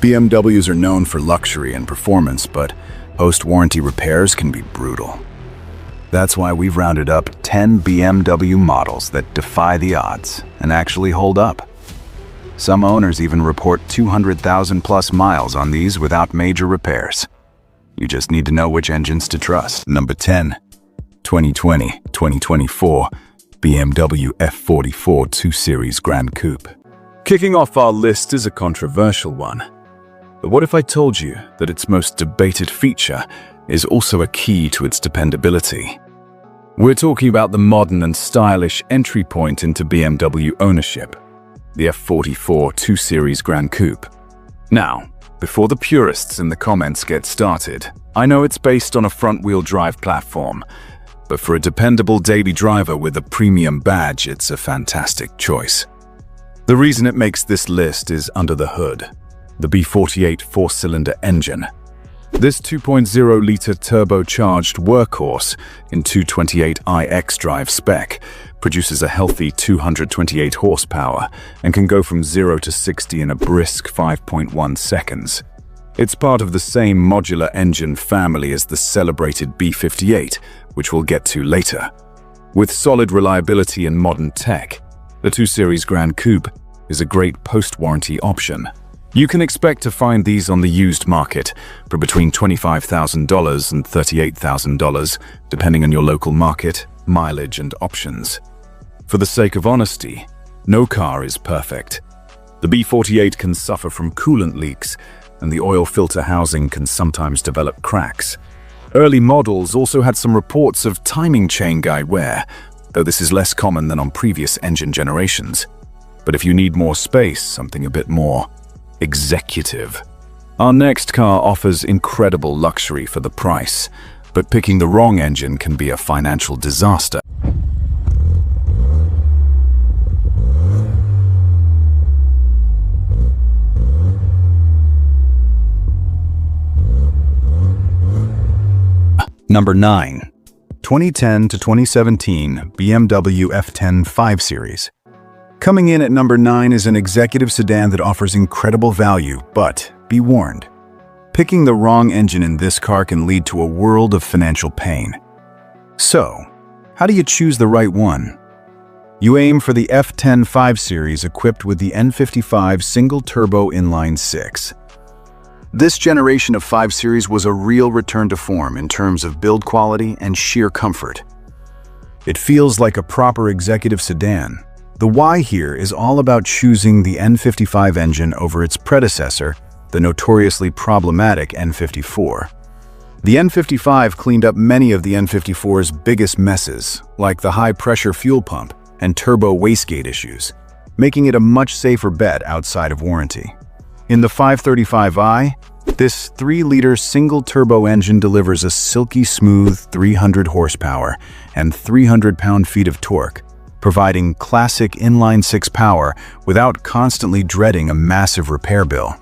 BMWs are known for luxury and performance, but post-warranty repairs can be brutal. That's why we've rounded up 10 BMW models that defy the odds and actually hold up. Some owners even report 200,000 plus miles on these without major repairs. You just need to know which engines to trust. Number 10, 2020-2024 BMW F44 2 Series Gran Coupe. Kicking off our list is a controversial one. But what if I told you that its most debated feature is also a key to its dependability? We're talking about the modern and stylish entry point into BMW ownership, the F44 2 Series Gran Coupe. Now, before the purists in the comments get started, I know it's based on a front-wheel drive platform, but for a dependable daily driver with a premium badge, it's a fantastic choice. The reason it makes this list is under the hood, the B48 four-cylinder engine. This 2.0-liter turbocharged workhorse in 228i xDrive spec produces a healthy 228 horsepower and can go from 0 to 60 in a brisk 5.1 seconds. It's part of the same modular engine family as the celebrated B58, which we'll get to later. With solid reliability and modern tech, the 2 Series Gran Coupe is a great post-warranty option. You can expect to find these on the used market for between $25,000 and $38,000, depending on your local market, mileage, and options. For the sake of honesty, no car is perfect. The B48 can suffer from coolant leaks, and the oil filter housing can sometimes develop cracks. Early models also had some reports of timing chain guide wear, though this is less common than on previous engine generations. But if you need more space, something a bit more executive. Our next car offers incredible luxury for the price, but picking the wrong engine can be a financial disaster. Number 9, 2010 to 2017 BMW F10 5 Series. Coming in at number 9 is an executive sedan that offers incredible value, but be warned, picking the wrong engine in this car can lead to a world of financial pain. So, how do you choose the right one? You aim for the F10 5 Series equipped with the N55 single-turbo inline-6. This generation of 5 Series was a real return to form in terms of build quality and sheer comfort. It feels like a proper executive sedan. The why here is all about choosing the N55 engine over its predecessor, the notoriously problematic N54. The N55 cleaned up many of the N54's biggest messes, like the high-pressure fuel pump and turbo wastegate issues, making it a much safer bet outside of warranty. In the 535i, this 3-liter single-turbo engine delivers a silky smooth 300 horsepower and 300 pound-feet of torque, providing classic inline-6 power without constantly dreading a massive repair bill.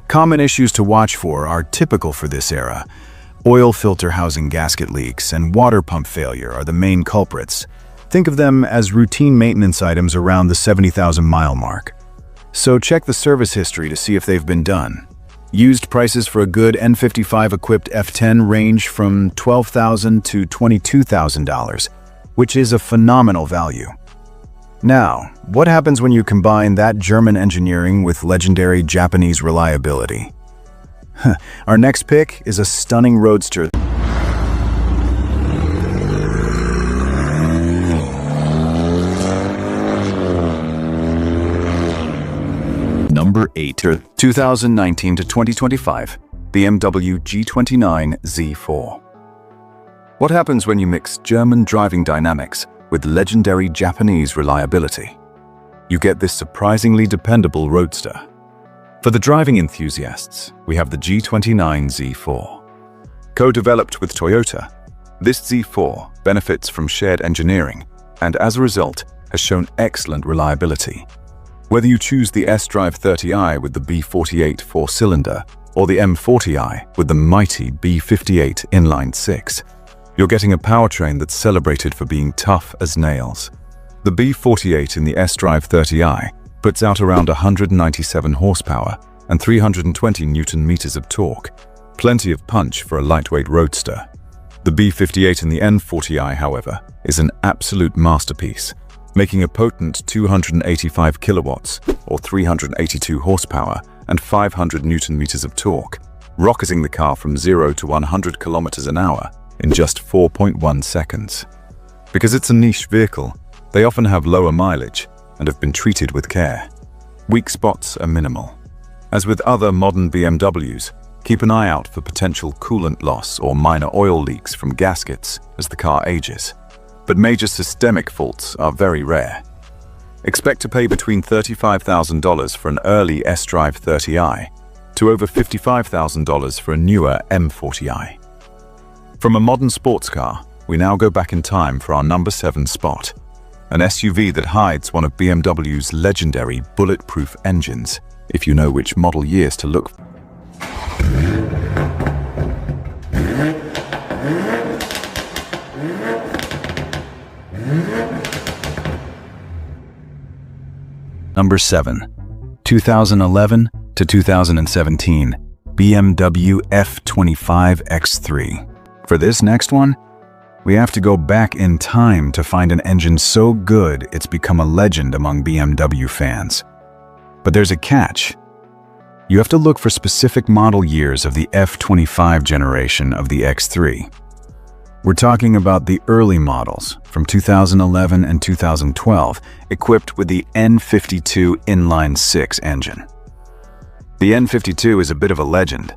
Common issues to watch for are typical for this era. Oil filter housing gasket leaks and water pump failure are the main culprits. Think of them as routine maintenance items around the 70,000-mile mark. So check the service history to see if they've been done. Used prices for a good N55-equipped F10 range from $12,000 to $22,000, which is a phenomenal value. Now, what happens when you combine that German engineering with legendary Japanese reliability? Our next pick is a stunning roadster. Number 8, 2019 to 2025, BMW G29 Z4. What happens when you mix German driving dynamics with legendary Japanese reliability? You get this surprisingly dependable roadster. For the driving enthusiasts, we have the G29 Z4. Co-developed with Toyota, this Z4 benefits from shared engineering and as a result has shown excellent reliability. Whether you choose the S-Drive 30i with the B48 four-cylinder or the M40i with the mighty B58 inline-6, you're getting a powertrain that's celebrated for being tough as nails. The B48 in the S-Drive 30i puts out around 197 horsepower and 320 Newton-meters of torque. Plenty of punch for a lightweight roadster. The B58 in the N40i, however, is an absolute masterpiece, making a potent 285 kilowatts, or 382 horsepower, and 500 Newton-meters of torque, rocketing the car from 0 to 100 kilometers an hour in just 4.1 seconds. Because it's a niche vehicle, they often have lower mileage and have been treated with care. Weak spots are minimal. As with other modern BMWs, keep an eye out for potential coolant loss or minor oil leaks from gaskets as the car ages. But major systemic faults are very rare. Expect to pay between $35,000 for an early S-Drive 30i to over $55,000 for a newer M40i. From a modern sports car, we now go back in time for our number 7 spot, an SUV that hides one of BMW's legendary bulletproof engines, if you know which model years to look for. Number 7. 2011 to 2017 BMW F25 X3. For this next one, we have to go back in time to find an engine so good it's become a legend among BMW fans. But there's a catch. You have to look for specific model years of the F25 generation of the X3. We're talking about the early models from 2011 and 2012, equipped with the N52 inline-6 engine. The N52 is a bit of a legend.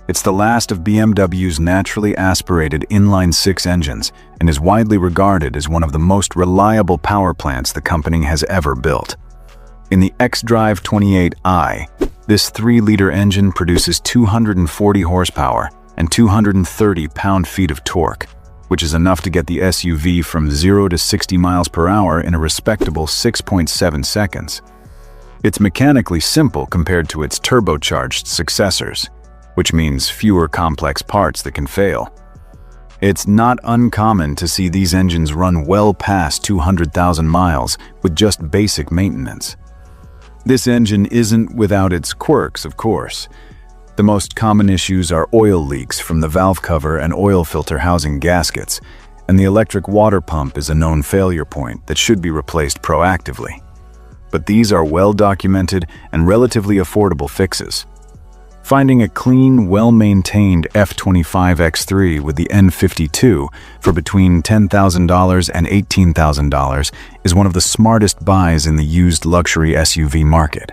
It's the last of BMW's naturally aspirated inline-6 engines and is widely regarded as one of the most reliable power plants the company has ever built. In the xDrive 28i, this 3-liter engine produces 240 horsepower and 230 pound-feet of torque, which is enough to get the SUV from 0 to 60 miles per hour in a respectable 6.7 seconds. It's mechanically simple compared to its turbocharged successors, which means fewer complex parts that can fail. It's not uncommon to see these engines run well past 200,000 miles with just basic maintenance. This engine isn't without its quirks, of course. The most common issues are oil leaks from the valve cover and oil filter housing gaskets, and the electric water pump is a known failure point that should be replaced proactively. But these are well-documented and relatively affordable fixes. Finding a clean, well-maintained F25 X3 with the N52 for between $10,000 and $18,000 is one of the smartest buys in the used luxury SUV market.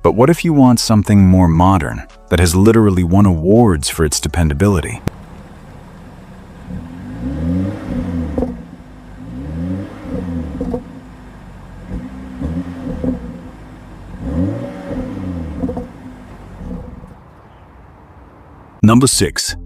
But what if you want something more modern that has literally won awards for its dependability? Number 6.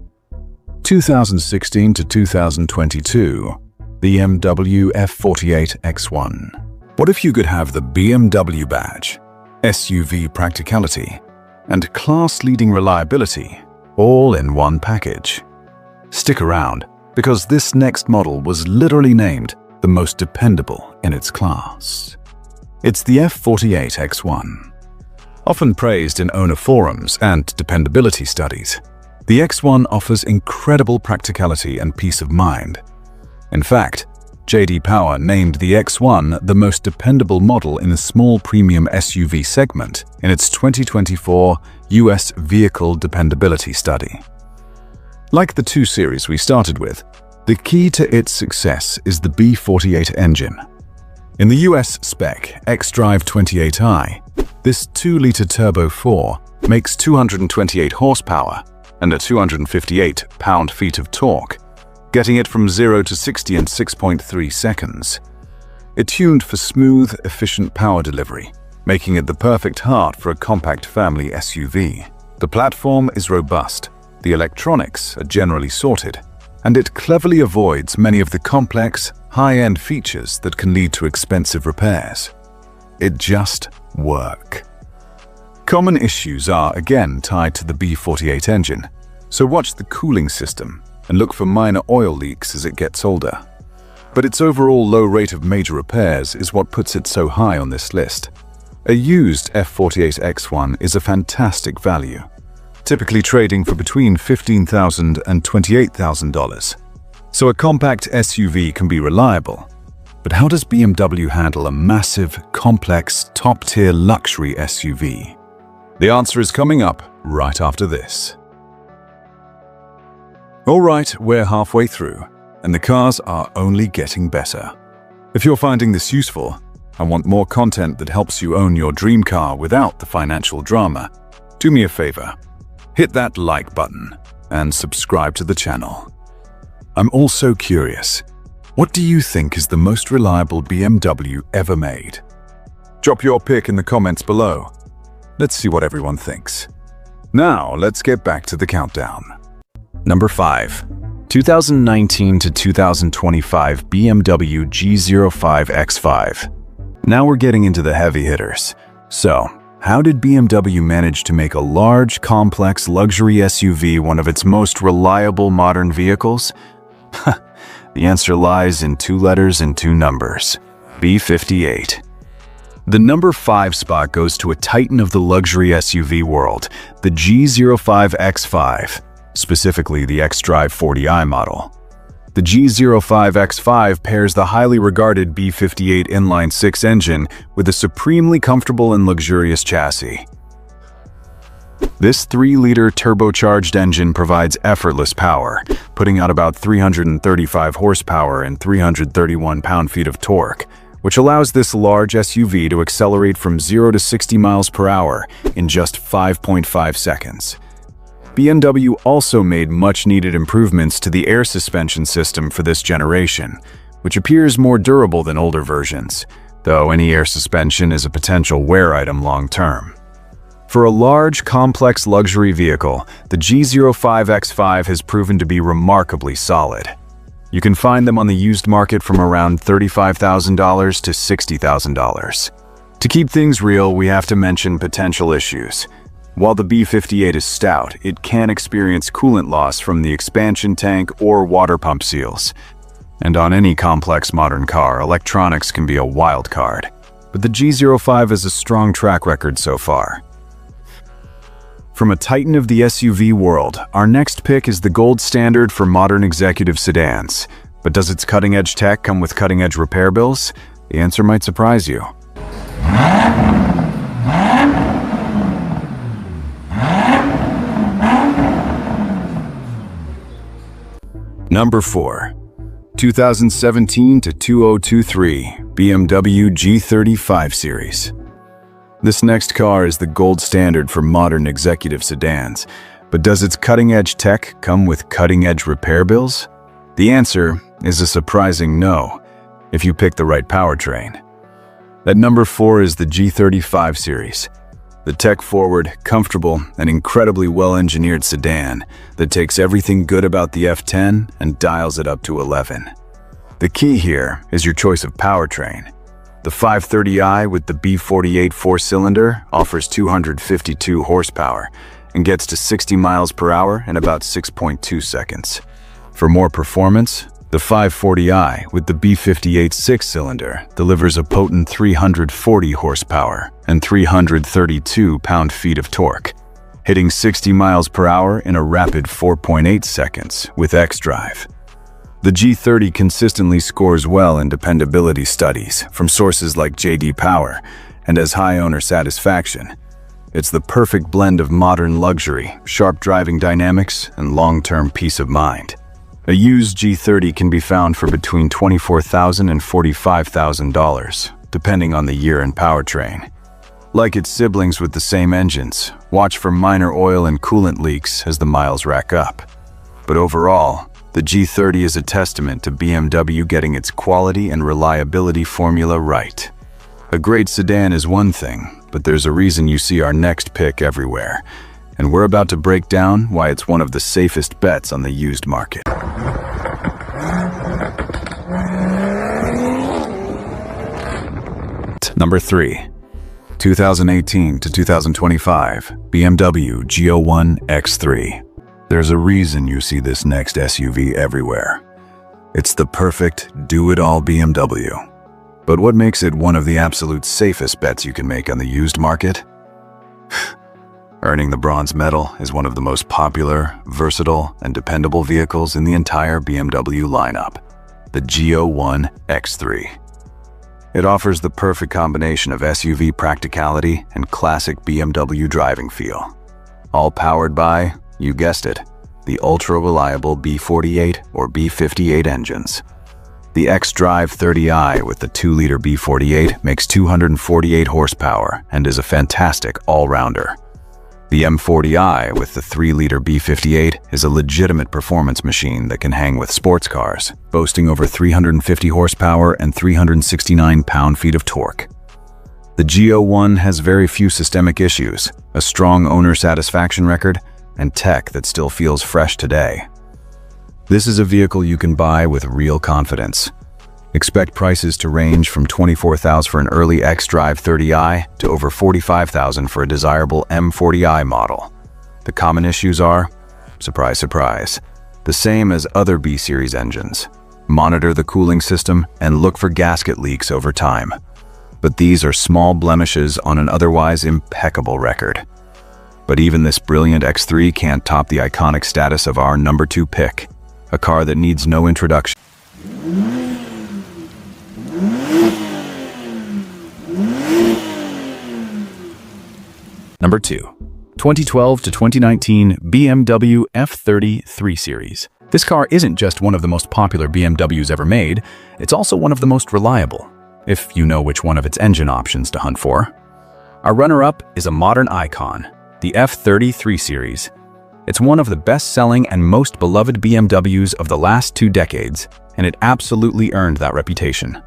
2016 to 2022 BMW F48 X1. What if you could have the BMW badge, SUV practicality, and class-leading reliability all in one package? Stick around, because this next model was literally named the most dependable in its class. It's the F48 X1. Often praised in owner forums and dependability studies, the X1 offers incredible practicality and peace of mind. In fact, J.D. Power named the X1 the most dependable model in the small premium SUV segment in its 2024 US Vehicle Dependability Study. Like the 2 series we started with, the key to its success is the B48 engine. In the US spec xDrive 28i, this 2-liter turbo 4 makes 228 horsepower and a 258 pound-feet of torque, getting it from 0 to 60 in 6.3 seconds. It's tuned for smooth, efficient power delivery, making it the perfect heart for a compact family SUV. The platform is robust, the electronics are generally sorted, and it cleverly avoids many of the complex, high-end features that can lead to expensive repairs. It just works. Common issues are again tied to the B48 engine, so watch the cooling system and look for minor oil leaks as it gets older. But its overall low rate of major repairs is what puts it so high on this list. A used F48 X1 is a fantastic value, typically trading for between $15,000 and $28,000. So a compact SUV can be reliable. But how does BMW handle a massive, complex, top-tier luxury SUV? The answer is coming up right after this. Alright, we're halfway through, and the cars are only getting better. If you're finding this useful, and want more content that helps you own your dream car without the financial drama, do me a favor. Hit that like button and subscribe to the channel. I'm also curious, what do you think is the most reliable BMW ever made? Drop your pick in the comments below. Let's see what everyone thinks. Now, let's get back to the countdown. Number 5. 2019 to 2025 BMW G05 X5. Now we're getting into the heavy hitters. So, how did BMW manage to make a large, complex luxury SUV one of its most reliable modern vehicles? The answer lies in 2 letters and 2 numbers. B58. The number 5 spot goes to a titan of the luxury SUV world, the G05 X5, specifically the xDrive 40i model. The G05 X5 pairs the highly regarded B58 inline-6 engine with a supremely comfortable and luxurious chassis. This 3-liter turbocharged engine provides effortless power, putting out about 335 horsepower and 331 pound-feet of torque, which allows this large SUV to accelerate from 0 to 60 miles per hour in just 5.5 seconds. BMW also made much-needed improvements to the air suspension system for this generation, which appears more durable than older versions, though any air suspension is a potential wear item long-term. For a large, complex luxury vehicle, the G05 X5 has proven to be remarkably solid. You can find them on the used market from around $35,000 to $60,000. To keep things real, we have to mention potential issues. While the B58 is stout, it can experience coolant loss from the expansion tank or water pump seals. And on any complex modern car, electronics can be a wild card. But the G05 has a strong track record so far. From a titan of the SUV world, our next pick is the gold standard for modern executive sedans. But does its cutting-edge tech come with cutting-edge repair bills? The answer might surprise you. Number 4. 2017 to 2023 BMW G35 Series. This next car is the gold standard for modern executive sedans, but does its cutting-edge tech come with cutting-edge repair bills? The answer is a surprising no, if you pick the right powertrain. At number 4 is the G35 Series, the tech-forward, comfortable, and incredibly well-engineered sedan that takes everything good about the F10 and dials it up to 11. The key here is your choice of powertrain. The 530i with the B48 4-cylinder offers 252 horsepower and gets to 60 miles per hour in about 6.2 seconds. For more performance, the 540i with the B58 6-cylinder delivers a potent 340 horsepower and 332 pound-feet of torque, hitting 60 miles per hour in a rapid 4.8 seconds with xDrive. The G30 consistently scores well in dependability studies from sources like JD Power and has high owner satisfaction. It's the perfect blend of modern luxury, sharp driving dynamics, and long-term peace of mind. A used G30 can be found for between $24,000 and $45,000, depending on the year and powertrain. Like its siblings with the same engines, watch for minor oil and coolant leaks as the miles rack up. But overall, the G30 is a testament to BMW getting its quality and reliability formula right. A great sedan is one thing, but there's a reason you see our next pick everywhere. And we're about to break down why it's one of the safest bets on the used market. Number 3. 2018 to 2025 BMW G01 X3. There's a reason you see this next SUV everywhere. It's the perfect do-it-all BMW. But what makes it one of the absolute safest bets you can make on the used market? Earning the bronze medal is one of the most popular, versatile, and dependable vehicles in the entire BMW lineup, the G01 X3. It offers the perfect combination of SUV practicality and classic BMW driving feel. All powered by, you guessed it, the ultra-reliable B48 or B58 engines. The xDrive 30i with the 2-liter B48 makes 248 horsepower and is a fantastic all-rounder. The M40i with the 3-liter B58 is a legitimate performance machine that can hang with sports cars, boasting over 350 horsepower and 369 pound-feet of torque. The G01 has very few systemic issues, a strong owner satisfaction record, and tech that still feels fresh today. This is a vehicle you can buy with real confidence. Expect prices to range from $24,000 for an early xDrive 30i to over $45,000 for a desirable M40i model. The common issues are, surprise, surprise, the same as other B-Series engines. Monitor the cooling system and look for gasket leaks over time. But these are small blemishes on an otherwise impeccable record. But even this brilliant X3 can't top the iconic status of our number 2 pick, a car that needs no introduction. Number 2. 2012 to 2019 BMW F30 3 Series. This car isn't just one of the most popular BMWs ever made, it's also one of the most reliable, if you know which one of its engine options to hunt for. Our runner-up is a modern icon, the F30 3 Series. It's one of the best-selling and most beloved BMWs of the last 2 decades, and it absolutely earned that reputation.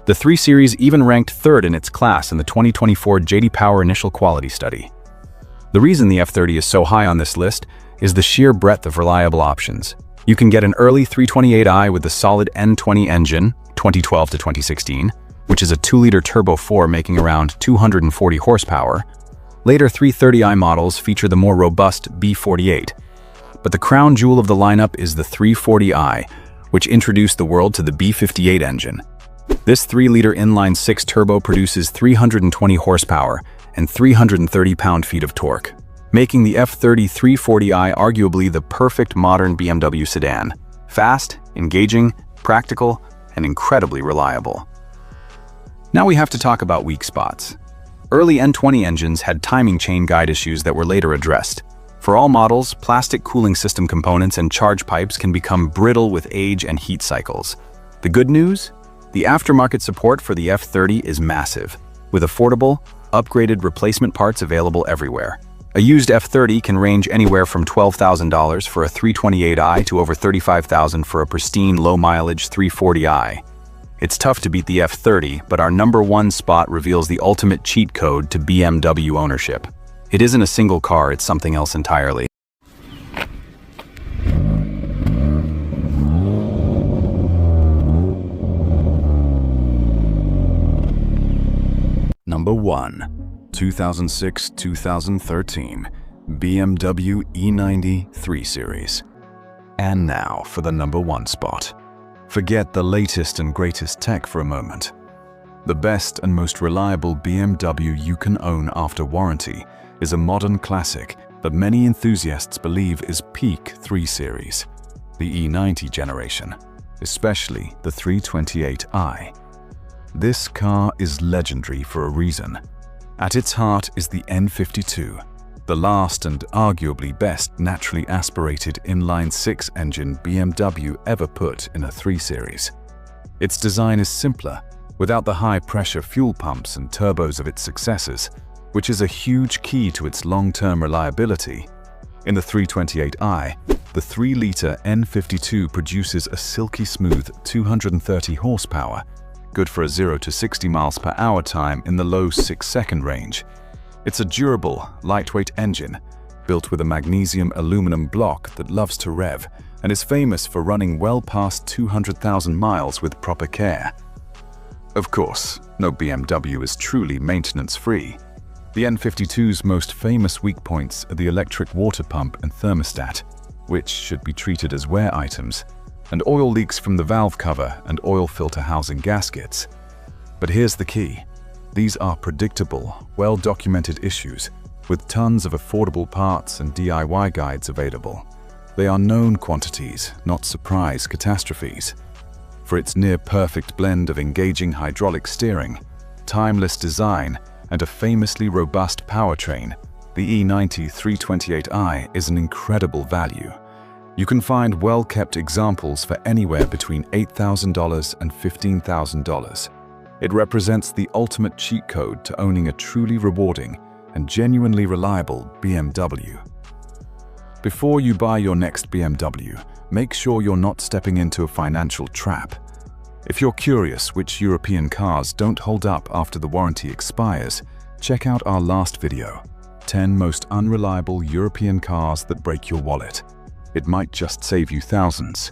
The 3 Series even ranked 3rd in its class in the 2024 J.D. Power Initial Quality Study. The reason the F30 is so high on this list is the sheer breadth of reliable options. You can get an early 328i with the solid N20 engine, 2012 to 2016, which is a 2-liter turbo 4 making around 240 horsepower. Later 330i models feature the more robust B48. But the crown jewel of the lineup is the 340i, which introduced the world to the B58 engine. This 3-liter inline-6 turbo produces 320 horsepower and 330 pound-feet of torque, making the F30 340i arguably the perfect modern BMW sedan. Fast, engaging, practical, and incredibly reliable. Now we have to talk about weak spots. Early N20 engines had timing chain guide issues that were later addressed. For all models, plastic cooling system components and charge pipes can become brittle with age and heat cycles. The good news? The aftermarket support for the F30 is massive, with affordable, upgraded replacement parts available everywhere. A used F30 can range anywhere from $12,000 for a 328i to over $35,000 for a pristine, low-mileage 340i. It's tough to beat the F30, but our number 1 spot reveals the ultimate cheat code to BMW ownership. It isn't a single car, it's something else entirely. Number 1. 2006-2013 BMW E90 3 Series. And now for the number 1 spot. Forget the latest and greatest tech for a moment. The best and most reliable BMW you can own after warranty is a modern classic that many enthusiasts believe is peak 3 Series, the E90 generation, especially the 328i. This car is legendary for a reason. At its heart is the N52, the last and arguably best naturally aspirated inline-6 engine BMW ever put in a 3 Series. Its design is simpler, without the high-pressure fuel pumps and turbos of its successors, which is a huge key to its long-term reliability. In the 328i, the 3-liter N52 produces a silky smooth 230 horsepower, good for a 0 to 60 miles per hour time in the low 6-second range. It's a durable, lightweight engine, built with a magnesium-aluminum block that loves to rev and is famous for running well past 200,000 miles with proper care. Of course, no BMW is truly maintenance-free. The N52's most famous weak points are the electric water pump and thermostat, which should be treated as wear items, and oil leaks from the valve cover and oil filter housing gaskets. But here's the key. These are predictable, well-documented issues, with tons of affordable parts and DIY guides available. They are known quantities, not surprise catastrophes. For its near-perfect blend of engaging hydraulic steering, timeless design, and a famously robust powertrain, the E90 328i is an incredible value. You can find well-kept examples for anywhere between $8,000 and $15,000. It represents the ultimate cheat code to owning a truly rewarding and genuinely reliable BMW. Before you buy your next BMW, make sure you're not stepping into a financial trap. If you're curious which European cars don't hold up after the warranty expires, check out our last video, 10 most unreliable European cars that break your wallet. It might just save you thousands.